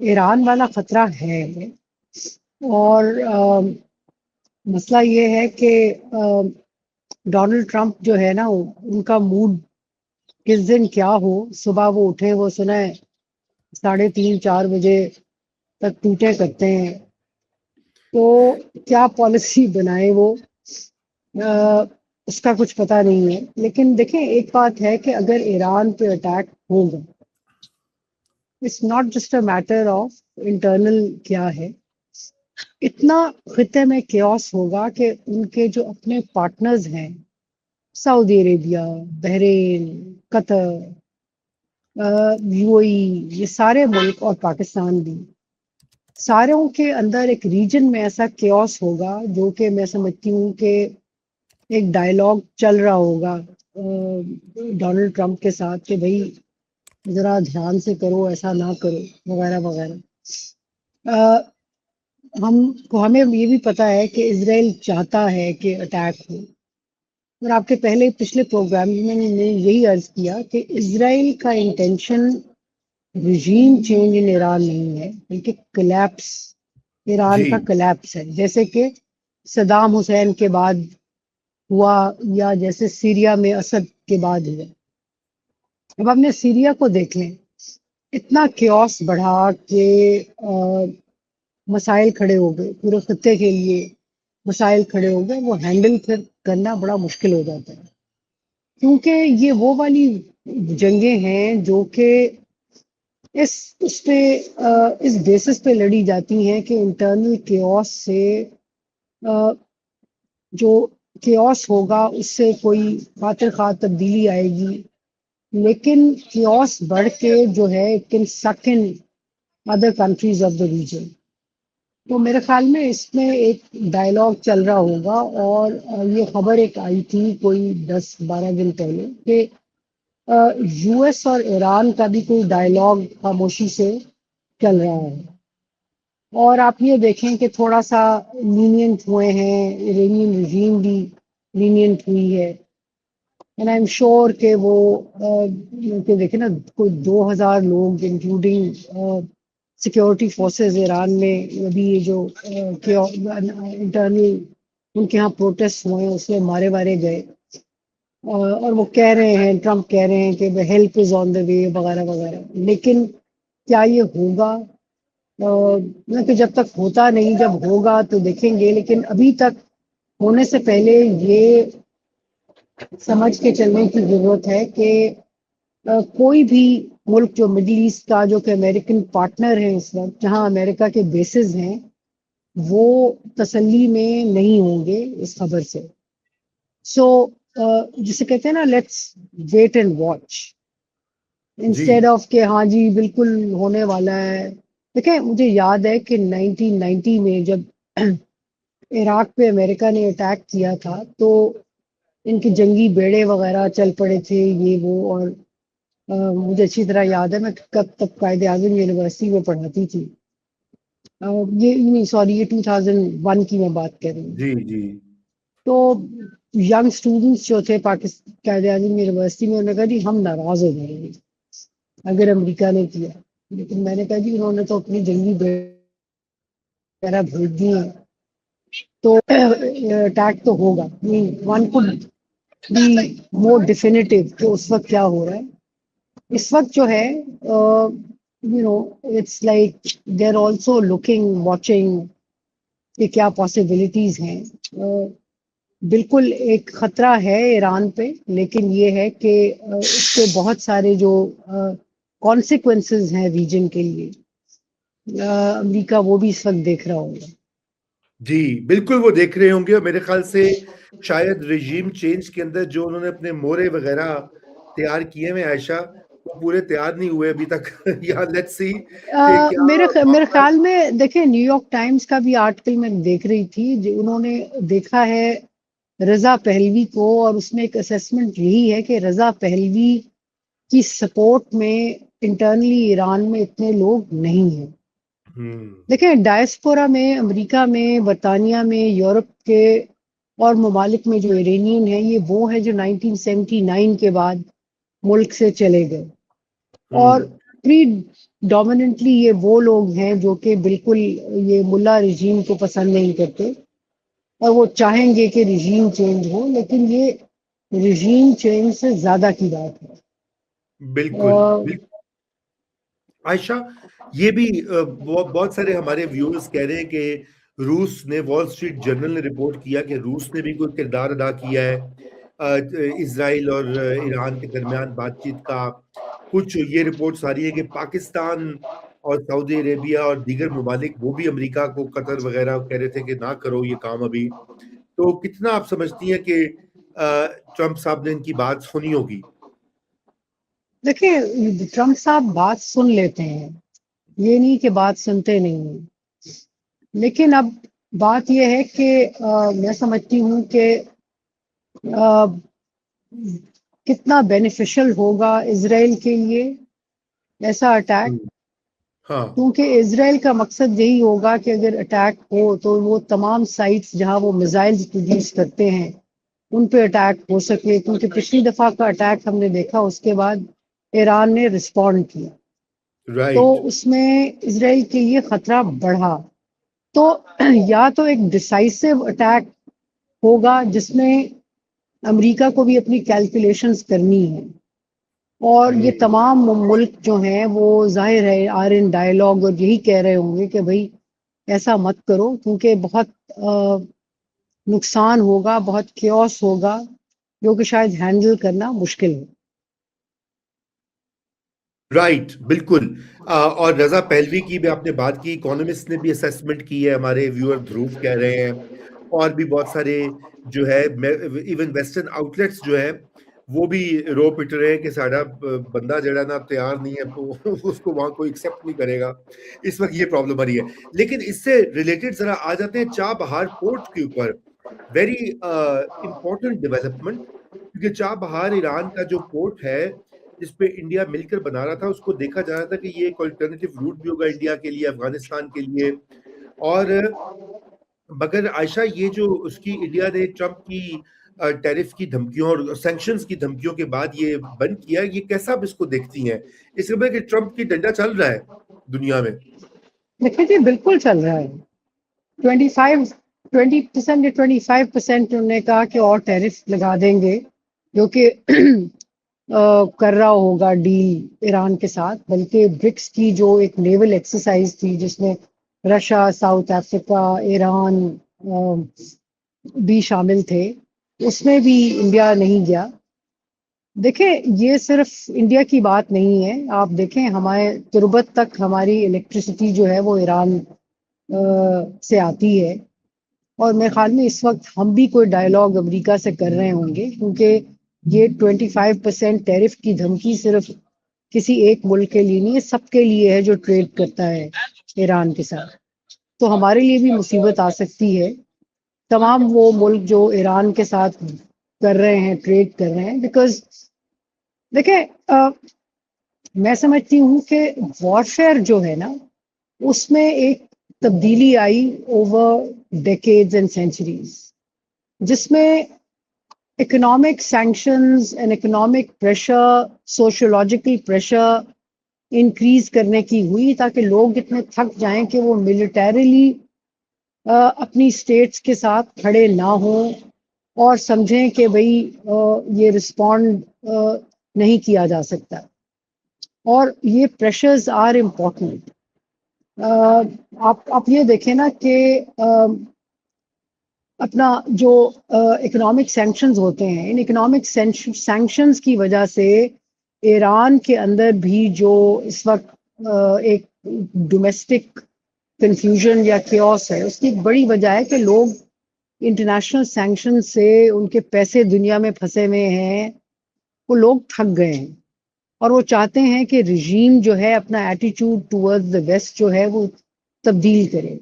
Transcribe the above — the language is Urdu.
ایران والا خطرہ ہے، اور مسئلہ یہ ہے کہ ڈونلڈ ٹرمپ جو ہے نا، ان کا موڈ کس دن کیا ہو، صبح وہ اٹھے، وہ سنیں 3:30 4 بجے تک ٹوٹے کرتے ہیں، تو کیا پالیسی بنائے وہ، اس کا کچھ پتہ نہیں ہے۔ لیکن دیکھیں ایک بات ہے کہ اگر ایران پہ اٹیک ہوگا، it's not just a matter of internal کیا ہے، اتنا خطے میں کیوس ہوگا کہ ان کے جو اپنے پارٹنرز ہیں، سعودی عربیہ، بحرین، قطر، یو اے ای، یہ سارے ملک اور پاکستان بھی، ساروں کے اندر ایک ریجن میں ایسا کیوس ہوگا جو کہ میں سمجھتی ہوں کہ ایک ڈائلاگ چل رہا ہوگا ڈونلڈ ٹرمپ کے ساتھ کہ بھائی ذرا دھیان سے کرو، ایسا نہ کرو، وغیرہ وغیرہ۔ ہمیں یہ بھی پتا ہے کہ اسرائیل چاہتا ہے کہ اٹیک ہو، اور آپ کے پچھلے پروگرام میں نے یہی عرض کیا کہ اسرائیل کا انٹینشن رژیم چینج ان ایران نہیں ہے، بلکہ کلیپس، ایران جی کا کلیپس ہے، جیسے کہ صدام حسین کے بعد ہوا، یا جیسے سیریا میں اسد کے بعد ہوا۔ اب ہم نے سیریا کو دیکھ لیں، اتنا کیوس بڑھا کہ مسائل کھڑے ہو گئے، پورے خطے کے لیے مسائل کھڑے ہو گئے، وہ ہینڈل پھر کرنا بڑا مشکل ہو جاتا ہے، کیونکہ یہ وہ والی جنگیں ہیں جو کہ اس پہ اس بیسس پہ لڑی جاتی ہیں کہ انٹرنل کیوس سے جو کیوس ہوگا اس سے کوئی خاطر خواہ تبدیلی آئے گی، لیکن کیوس بڑھ کے جو ہے اٹ کین سک in other countries of the region. تو میرے خیال میں اس میں ایک ڈائلاگ چل رہا ہوگا، اور یہ خبر ایک آئی تھی کوئی 10 12 دن پہلے کہ یو ایس اور ایران کا بھی کوئی ڈائلاگ خاموشی سے چل رہا ہے، اور آپ یہ دیکھیں کہ تھوڑا سا لینینٹ ہوئے ہیں، ایرانین رژیم بھی لینینٹ ہوئی ہے، اینڈ آئی ایم شیور کہ وہ کہ دیکھیں نا، کوئی 2000 لوگ انکلوڈنگ سیکورٹی فورسز ایران میں، ابھی یہ جو انٹرنل ان کے ہاں پروٹیسٹ ہوئے ہیں اس میں مارے گئے، اور وہ کہہ رہے ہیں، ٹرمپ کہہ رہے ہیں کہ ہیلپ از آن دا وے، وغیرہ وغیرہ، لیکن کیا یہ ہوگا؟ کہ جب تک ہوتا نہیں، جب ہوگا تو دیکھیں گے، لیکن ابھی تک ہونے سے پہلے یہ سمجھ کے چلنے کی ضرورت ہے کہ کوئی بھی ملک جو مڈل ایسٹ کا، جو کہ امریکن پارٹنر ہے اس وقت، جہاں امریکہ کے بیسز ہیں، وہ تسلی میں نہیں ہوں گے اس خبر سے۔ سو جسے کہتے ہیں نا، لیٹس ویٹ اینڈ واچ، جی انسٹیڈ آف کہ ہاں جی بالکل ہونے والا ہے۔ دیکھیں مجھے یاد ہے کہ 1990 میں جب عراق پہ امریکہ نے اٹیک کیا تھا، تو ان کے جنگی بیڑے وغیرہ چل پڑے تھے، یہ وہ، اور مجھے اچھی طرح یاد ہے، میں کب تب قائد اعظم یونیورسٹی میں پڑھاتی تھی، یہ نہیں، سوری، یہ 2001 کی میں بات کر رہی ہوں۔ جی جی تو ینگ اسٹوڈنٹس جو تھے پاکستان قائد اعظم یونیورسٹی میں، انہوں نے کہا جی ہم ناراض ہو جائیں گے اگر امریکہ نے کیا، لیکن میں نے کہا جی انہوں نے تو اپنی جنگی بیڑا بھیج دی ہیں، تو اٹیک تو ہوگا، one could be more definitive کہ اس وقت کیا ہو رہا ہے۔ اس وقت جو ہے it's like they are also looking, watching کہ کیا پاسبلٹیز ہیں۔ بالکل ایک خطرہ ہے ایران پہ، لیکن یہ ہے کہ اس کے بہت سارے جو کانسیکوینسز ہیں ریجن کے لیے، امریکہ وہ بھی اس وقت دیکھ رہا ہوگا۔ جی بالکل وہ دیکھ رہے ہوں گے، اور میرے خیال سے شاید رژیم چینج کے اندر جو انہوں نے اپنے مورے وغیرہ تیار کیے ہیں عائشہ، وہ پورے تیار نہیں ہوئے ابھی تک یا لیٹس سی کہ کیا میرے معاملہ۔ خیال میں دیکھیں، نیو یارک ٹائمز کا بھی آرٹیکل میں دیکھ رہی تھی، جو انہوں نے دیکھا ہے رضا پہلوی کو، اور اس میں ایک اسیسمنٹ یہی ہے کہ رضا پہلوی کی سپورٹ میں انٹرنلی ایران میں اتنے لوگ نہیں ہیں۔ دیکھیں ڈائسپورا میں، امریکہ میں، برطانیہ میں، یورپ کے اور ممالک میں جو ایرانین ہیں، یہ وہ ہیں جو 1979 کے بعد ملک سے چلے گئے، اور پری ڈومیننٹلی یہ وہ لوگ ہیں جو کہ بالکل یہ ملا رجیم کو پسند نہیں کرتے اور وہ چاہیں گے کہ رجیم چینج ہو، لیکن یہ رجیم چینج سے زیادہ کی بات ہے۔ بالکل بالکل عائشہ، یہ بھی بہت سارے ہمارے ویورز کہہ رہے ہیں کہ روس نے، وال اسٹریٹ جرنل نے رپورٹ کیا کہ روس نے بھی کوئی کردار ادا کیا ہے اسرائیل اور ایران کے درمیان بات چیت کا۔ کچھ یہ رپورٹس آ رہی ہے کہ پاکستان اور سعودی عربیہ اور دیگر ممالک وہ بھی امریکہ کو، قطر وغیرہ کہہ رہے تھے کہ نہ کرو یہ کام ابھی۔ تو کتنا آپ سمجھتی ہیں کہ ٹرمپ صاحب نے ان کی بات سنی ہوگی؟ دیکھیں، ٹرمپ صاحب بات سن لیتے ہیں، یہ نہیں کہ بات سنتے نہیں ہیں، لیکن اب بات یہ ہے کہ میں سمجھتی ہوں کہ کتنا بینیفیشل ہوگا اسرائیل کے لیے ایسا اٹیک، ہاں کیونکہ اسرائیل کا مقصد یہی ہوگا کہ اگر اٹیک ہو تو وہ تمام سائٹس جہاں وہ میزائلز پروڈیوس کرتے ہیں ان پہ اٹیک ہو سکے، کیونکہ پچھلی دفعہ کا اٹیک ہم نے دیکھا، اس کے بعد ایران نے رسپونڈ کیا تو رائٹ اس میں اسرائیل کے لیے خطرہ بڑھا۔ تو یا تو ایک ڈسائسو اٹیک ہوگا جس میں امریکہ کو بھی اپنی کیلکولیشنز کرنی ہے، اور یہ تمام ملک جو ہیں وہ ظاہر ہے آر ان ڈائلاگ اور یہی کہہ رہے ہوں گے کہ بھائی ایسا مت کرو، کیونکہ بہت نقصان ہوگا، بہت کیوس ہوگا جو کہ شاید ہینڈل کرنا مشکل ہے۔ رائٹ بالکل۔ اور رضا پہلوی کی بھی آپ نے بات کی، اکانومسٹ نے بھی اسیسمنٹ کی ہے، ہمارے ویور دھروو کہہ رہے ہیں، اور بھی بہت سارے جو ہے ایون ویسٹرن آؤٹ لیٹس جو ہے وہ بھی رو پٹ رہے ہیں کہ ساڈا بندہ جڑا نا تیار نہیں ہے، اس کو وہاں کوئی ایکسیپٹ نہیں کرے گا۔ اس وقت یہ پرابلم آ رہی ہے۔ لیکن اس سے ریلیٹڈ ذرا آ جاتے ہیں چابہار پورٹ کے اوپر، ویری امپورٹنٹ ڈیولپمنٹ، کیونکہ چابہار ایران کا جو پورٹ ہے جس پہ انڈیا مل کر بنا رہا تھا، اس کو دیکھا جا رہا تھا کہ یہ ایک الٹرنیٹیو روٹ بھی ہوگا انڈیا کے لیے، افغانستان کے لیے۔ اور مگر عائشہ، یہ جو اس کی انڈیا نے ٹرمپ کی ٹیرف کی دھمکیوں اور سینکشنز کی دھمکیوں کے بعد یہ بند کیا، یہ کیسا آپ اس کو دیکھتی ہیں؟ اس کے بعد کہ ٹرمپ کی ڈنڈا چل رہا ہے دنیا میں۔ دیکھیے جی، بالکل چل رہا ہے۔ 20% یا 25% انہوں نے کہا کہ اور ٹیرف لگا دیں گے، جو کہ کر رہا ہوگا ڈیل ایران کے ساتھ، بلکہ برکس کی جو ایک نیول ایکسرسائز تھی جس میں رشیا، ساؤتھ افریقہ، ایران بھی شامل تھے، اس میں بھی انڈیا نہیں گیا۔ دیکھیں، یہ صرف انڈیا کی بات نہیں ہے، آپ دیکھیں ہمارے تربت تک ہماری الیکٹریسٹی جو ہے وہ ایران سے آتی ہے، اور میرے خیال میں اس وقت ہم بھی کوئی ڈائلاگ امریکہ سے کر رہے ہوں گے، کیونکہ یہ 25% ٹیرف کی دھمکی صرف کسی ایک ملک کے لیے نہیں ہے، سب کے لیے ہے جو ٹریڈ کرتا ہے ایران کے ساتھ۔ تو ہمارے لیے بھی مصیبت آ سکتی ہے، تمام وہ ملک جو ایران کے ساتھ کر رہے ہیں، ٹریڈ کر رہے ہیں، بیکاز دیکھیں میں سمجھتی ہوں کہ وارفیئر جو ہے نا، اس میں ایک تبدیلی آئی اوور ڈیکیڈز اینڈ سینچریز، جس میں economic sanctions and economic pressure, sociological pressure increase کرنے کی ہوئی، تاکہ لوگ اتنے تھک جائیں کہ وہ ملیٹریلی اپنی اسٹیٹس کے ساتھ کھڑے نہ ہوں اور سمجھیں کہ بھئی یہ رسپونڈ نہیں کیا جا سکتا، اور یہ پریشرز آر امپورٹنٹ۔ آپ یہ دیکھیں نا کہ اپنا جو اکنامک سینکشنز ہوتے ہیں، ان اکنامک سینکشنز کی وجہ سے ایران کے اندر بھی جو اس وقت ایک ڈومیسٹک کنفیوژن یا کیوس ہے، اس کی ایک بڑی وجہ ہے کہ لوگ انٹرنیشنل سینکشن سے ان کے پیسے دنیا میں پھنسے ہوئے ہیں، وہ لوگ تھک گئے ہیں، اور وہ چاہتے ہیں کہ رژیم جو ہے اپنا ایٹیٹیوڈ ٹورڈ دا ویسٹ جو ہے وہ تبدیل کرے۔